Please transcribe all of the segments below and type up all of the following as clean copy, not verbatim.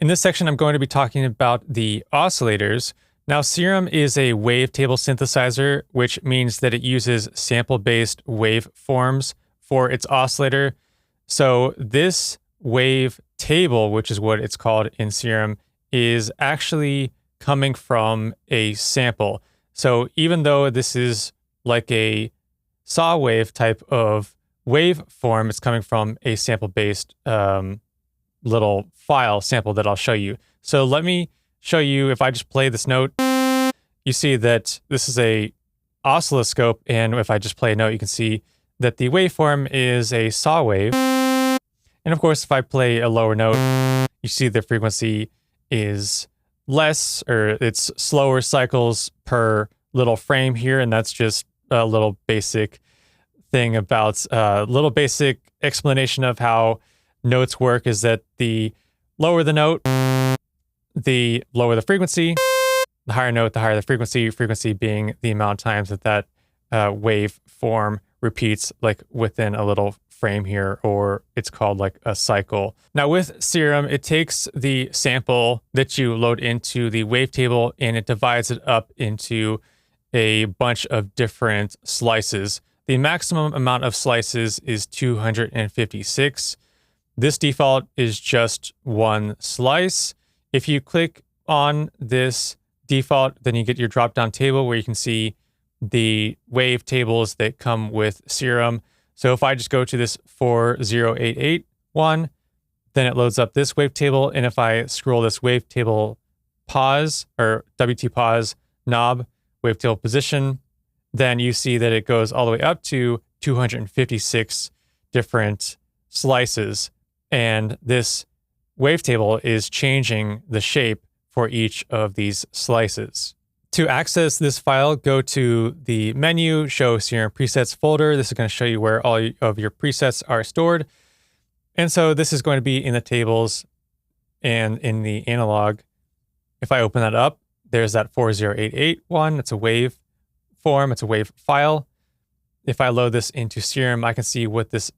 In this section, I'm going to be talking about the oscillators. Now, Serum is a wavetable synthesizer, which means that it uses sample-based waveforms for its oscillator. So this wave table, which is what it's called in Serum, is actually coming from a sample. So even though this is like a saw wave type of waveform, it's coming from a sample-based little file sample that I'll show you. So let me show you. If I just play this note, you see that this is a oscilloscope, and if I just play a note, you can see that the waveform is a saw wave. And of course, if I play a lower note, you see the frequency is less, or it's slower cycles per little frame here, and that's just a little basic thing about little basic explanation of how notes work, is that the lower the note, the lower the frequency, the higher note, the higher the frequency being the amount of times that wave form repeats, like within a little frame here, or it's called like a cycle. Now with Serum, it takes the sample that you load into the wavetable and it divides it up into a bunch of different slices. The maximum amount of slices is 256. This default is just one slice. If you click on this default, then you get your drop-down table where you can see the wave tables that come with Serum. So if I just go to this 4088 one, then it loads up this wavetable. And if I scroll this wavetable pause or WT pause knob, wavetable position, then you see that it goes all the way up to 256 different slices. And this wavetable is changing the shape for each of these slices. To access this file, go to the menu, show Serum presets folder. This is going to show you where all of your presets are stored. And so this is going to be in the tables and in the analog. If I open that up, there's that 4088 one. It's a wave form. It's a wave file. If I load this into Serum, I can see what this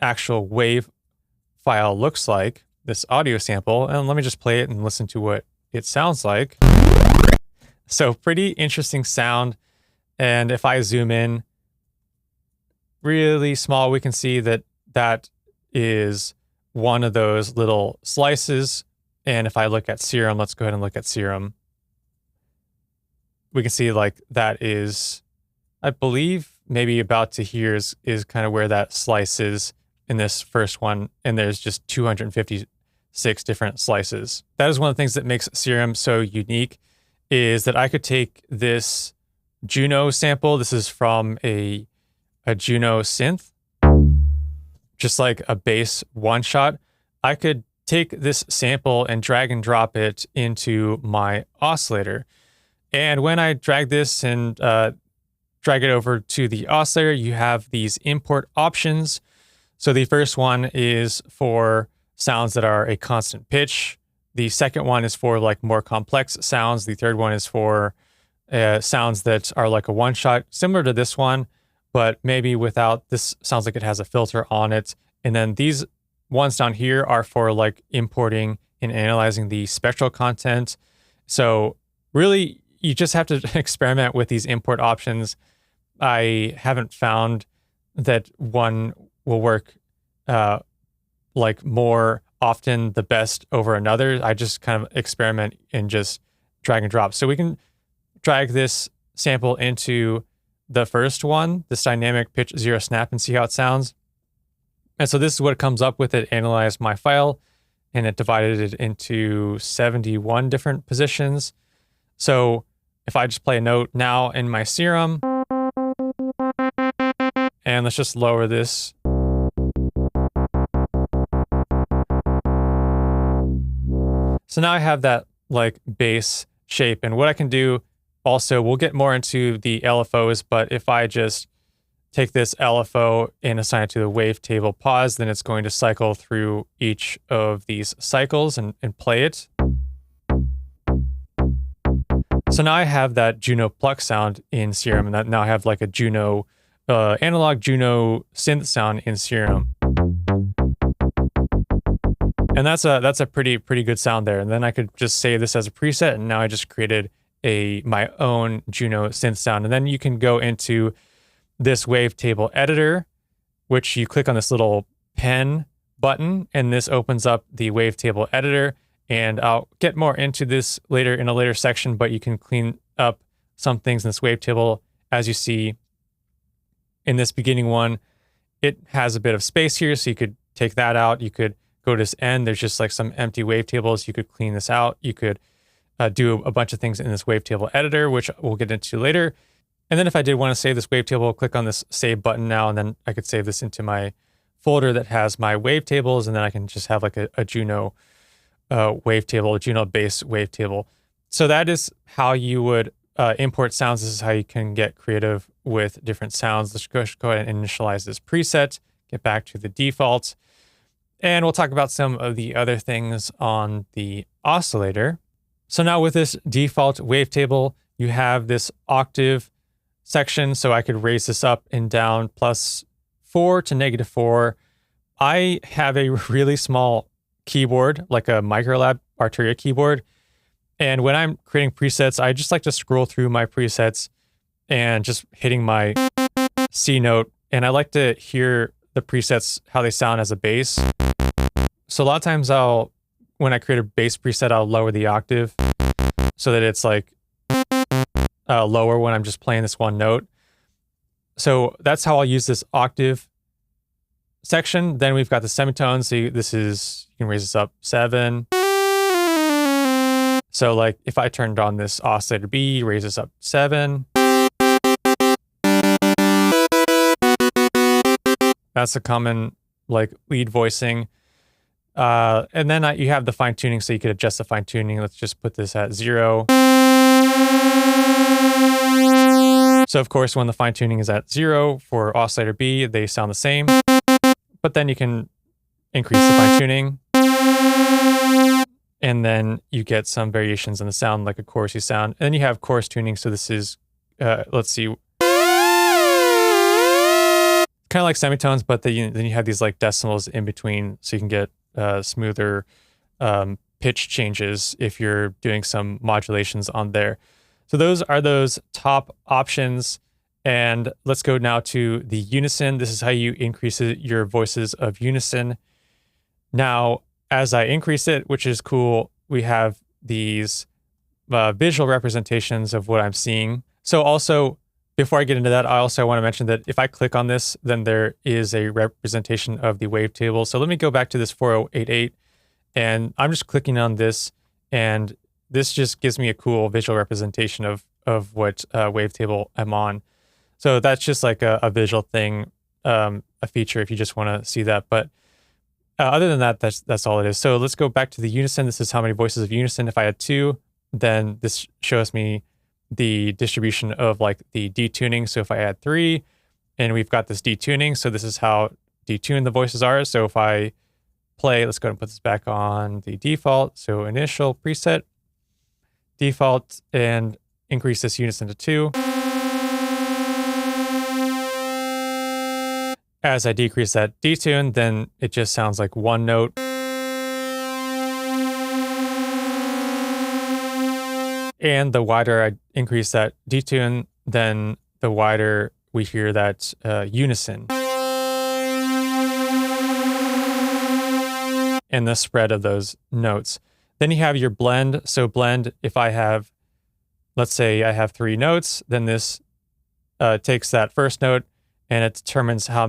actual wave file looks like, this audio sample. And let me just play it and listen to what it sounds like. So pretty interesting sound. And if I zoom in really small, we can see that that is one of those little slices. And if I look at Serum, let's go ahead and look at Serum. We can see like that is, I believe, maybe about to here is kind of where that slice is in this first one. And there's just 256 different slices. That is one of the things that makes Serum so unique, is that I could take this Juno sample. This is from a Juno synth, just like a bass one shot. I could take this sample and drag and drop it into my oscillator. And when I drag this and drag it over to the oscillator, you have these import options. So the first one is for sounds that are a constant pitch. The second one is for like more complex sounds. The third one is for sounds that are like a one shot, similar to this one, but maybe without, this sounds like it has a filter on it. And then these ones down here are for like importing and analyzing the spectral content. So really, you just have to experiment with these import options. I haven't found that one will work like more often the best over another. I just kind of experiment and just drag and drop. So we can drag this sample into the first one, this dynamic pitch 0 snap, and see how it sounds. And so this is what it comes up with. It analyzed my file and it divided it into 71 different positions. So if I just play a note now in my Serum, and let's just lower this. So now I have that like bass shape. And what I can do also, we'll get more into the LFOs, but if I just take this LFO and assign it to the wavetable pause, then it's going to cycle through each of these cycles and play it. So now I have that Juno pluck sound in Serum, and that now I have like a Juno, analog Juno synth sound in Serum. And that's a pretty good sound there. And then I could just save this as a preset, and now I just created my own Juno synth sound. And then you can go into this wavetable editor, which you click on this little pen button, and this opens up the wavetable editor. And I'll get more into this later in a later section, but you can clean up some things in this wavetable. As you see in this beginning one, it has a bit of space here, so you could take that out. You could go to this end. There's just like some empty wavetables. You could clean this out. You could do a bunch of things in this wavetable editor, which we'll get into later. And then if I did want to save this wavetable, I'll click on this save button now, and then I could save this into my folder that has my wavetables, and then I can just have like a Juno wavetable, a Juno base wavetable. So that is how you would import sounds. This is how you can get creative with different sounds. Let's go ahead and initialize this preset, get back to the default, and we'll talk about some of the other things on the oscillator. So now with this default wavetable, you have this octave section, so I could raise this up and down +4 to -4. I have a really small keyboard, like a Microlab Arturia keyboard, and when I'm creating presets, I just like to scroll through my presets and just hitting my C note, and I like to hear the presets, how they sound as a bass. So a lot of times when I create a bass preset, I'll lower the octave so that it's like lower when I'm just playing this one note. So that's how I'll use this octave section. Then we've got the semitones. So you can raise this up 7. So like if I turned on this oscillator B, raise this up 7. That's a common like lead voicing. And then you have the fine tuning, so you could adjust the fine tuning. Let's just put this at 0. So of course, when the fine tuning is at 0 for oscillator B, they sound the same. But then you can increase the fine tuning, and then you get some variations in the sound, like a chorusy sound. And then you have chorus tuning. So this is, let's see, kind of like semitones, but then you have these like decimals in between, so you can get smoother pitch changes if you're doing some modulations on there. So those are those top options. And let's go now to the unison. This is how you increase your voices of unison. Now, as I increase it, which is cool, we have these visual representations of what I'm seeing. So also, before I get into that, I also want to mention that if I click on this, then there is a representation of the wavetable. So let me go back to this 4088, and I'm just clicking on this, and this just gives me a cool visual representation of what wavetable I'm on. So that's just like a visual thing, a feature if you just want to see that. But other than that, that's all it is. So let's go back to the unison. This is how many voices of unison. If I had 2, then this shows me the distribution of like the detuning. So if I add 3, and we've got this detuning, so this is how detuned the voices are. So if I play, let's go ahead and put this back on the default. So initial preset, default, and increase this unison to 2. As I decrease that detune, then it just sounds like one note. And the wider I increase that detune, then the wider we hear that unison. And the spread of those notes. Then you have your blend. So blend, if I have, let's say I have 3 notes, then this takes that first note and it determines how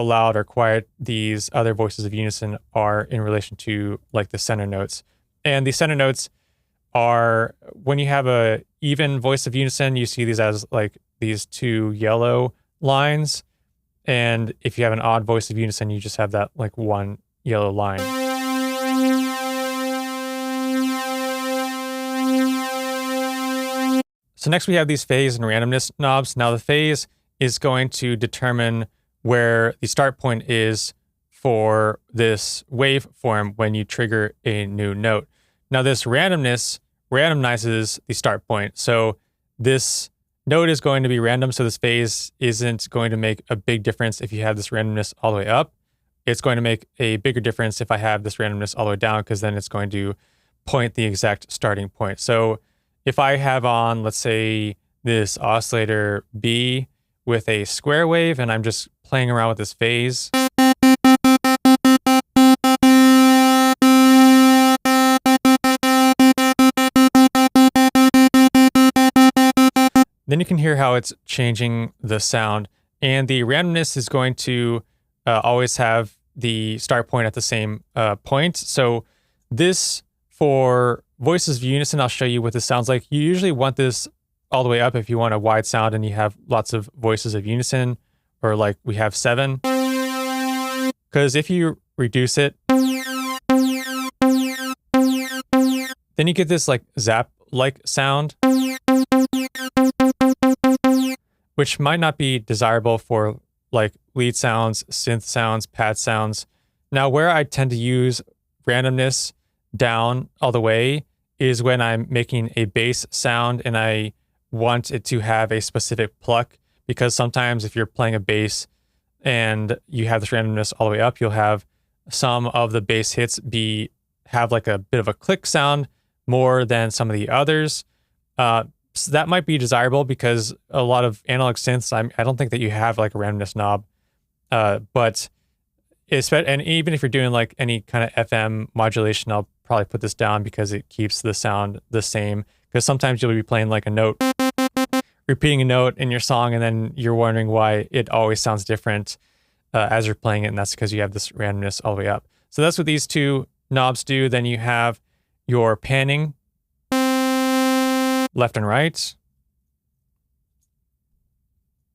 loud or quiet these other voices of unison are in relation to like the center notes. And the center notes are, when you have a even voice of unison, you see these as like these 2 yellow lines. And if you have an odd voice of unison, you just have that like 1 yellow line. So next we have these phase and randomness knobs. Now the phase is going to determine where the start point is for this waveform when you trigger a new note. Now this randomness randomizes the start point. So this note is going to be random, so this phase isn't going to make a big difference if you have this randomness all the way up. it's going to make a bigger difference if I have this randomness all the way down, because then it's going to point the exact starting point. So if I have on, let's say, this oscillator B with a square wave, and I'm just playing around with this phase, then you can hear how it's changing the sound. And the randomness is going to always have the start point at the same point. So this, for voices of unison, I'll show you what this sounds like. You usually want this all the way up if you want a wide sound and you have lots of voices of unison, or like we have 7. Because if you reduce it, then you get this like zap-like sound, which might not be desirable for like lead sounds, synth sounds, pad sounds. Now, where I tend to use randomness down all the way is when I'm making a bass sound and I want it to have a specific pluck, because sometimes if you're playing a bass and you have this randomness all the way up, you'll have some of the bass hits have like a bit of a click sound more than some of the others. So that might be desirable because a lot of analog synths, I don't think that you have like a randomness knob. But and even if you're doing like any kind of FM modulation, I'll probably put this down because it keeps the sound the same. Because sometimes you'll be playing like a note, repeating a note in your song, and then you're wondering why it always sounds different as you're playing it, and that's because you have this randomness all the way up. So that's what these two knobs do. Then you have your panning, left and right,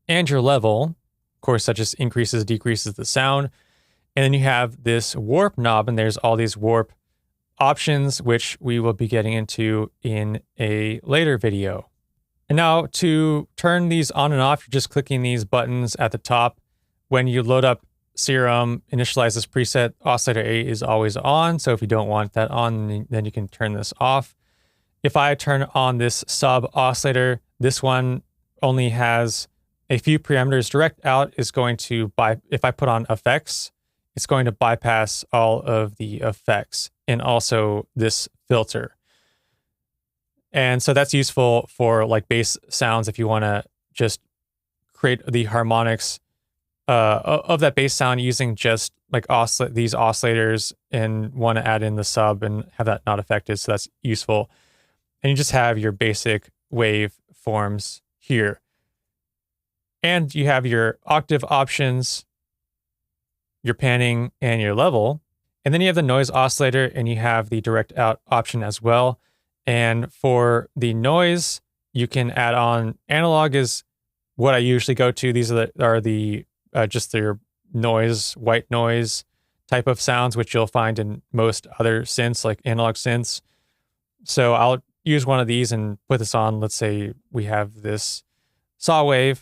and your level. Of course, that just increases, decreases the sound. And then you have this warp knob, and there's all these warp options, which we will be getting into in a later video. And now to turn these on and off, you're just clicking these buttons at the top. When you load up Serum, initialize this preset, oscillator A is always on. So if you don't want that on, then you can turn this off. If I turn on this sub oscillator, this one only has a few parameters. Direct out is going to, if I put on effects, it's going to bypass all of the effects and also this filter. And so that's useful for like bass sounds if you want to just create the harmonics of that bass sound using just like these oscillators, and want to add in the sub and have that not affected. So that's useful. And you just have your basic wave forms here. And you have your octave options, your panning, and your level. And then you have the noise oscillator, and you have the direct out option as well. And for the noise, you can add on analog is what I usually go to. These are the just your noise, white noise type of sounds, which you'll find in most other synths, like analog synths. So I'll use one of these and put this on. Let's say we have this saw wave.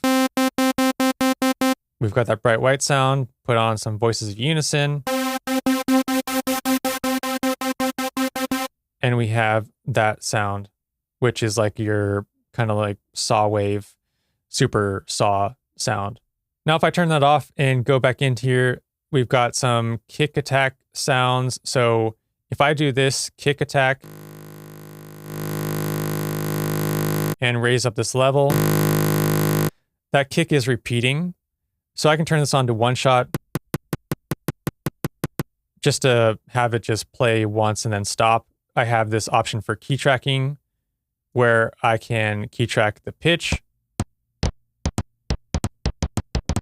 We've got that bright white sound, put on some voices of unison. And we have that sound, which is like your kind of like saw wave, super saw sound. Now, if I turn that off and go back into here, we've got some kick attack sounds. So if I do this kick attack and raise up this level, that kick is repeating. So I can turn this on to one shot just to have it just play once and then stop. I have this option for key tracking where I can key track the pitch.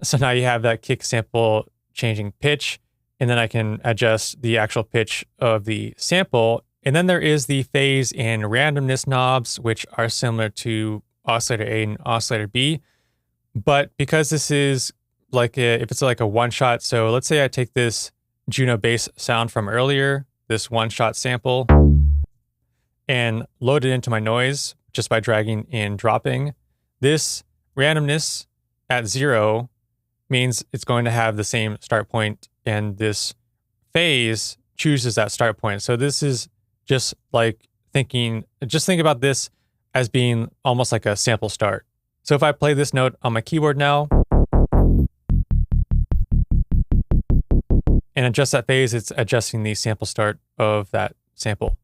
So now you have that kick sample changing pitch, and then I can adjust the actual pitch of the sample. And then there is the phase and randomness knobs, which are similar to oscillator A and oscillator B. But because this is like if it's like a one shot, so let's say I take this Juno bass sound from earlier, this one shot sample, and load it into my noise just by dragging and dropping. This randomness at 0 means it's going to have the same start point, and this phase chooses that start point. So this is just like just think about this as being almost like a sample start. So if I play this note on my keyboard now, and adjust that phase, it's adjusting the sample start of that sample.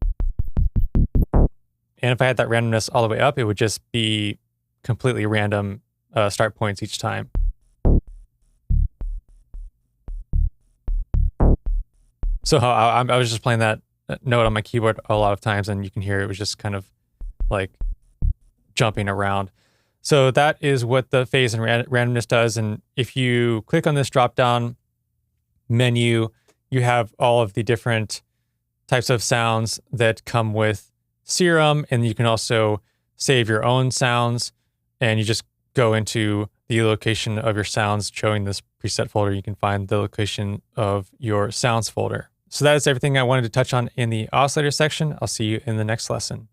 And if I had that randomness all the way up, it would just be completely random start points each time. So I was just playing that note on my keyboard a lot of times, and you can hear it was just kind of like jumping around. So that is what the phase and randomness does. And if you click on this drop-down menu, you have all of the different types of sounds that come with Serum, and you can also save your own sounds, and you just go into the location of your sounds, showing this preset folder. You can find the location of your sounds folder. So that is everything I wanted to touch on in the oscillator section. I'll see you in the next lesson.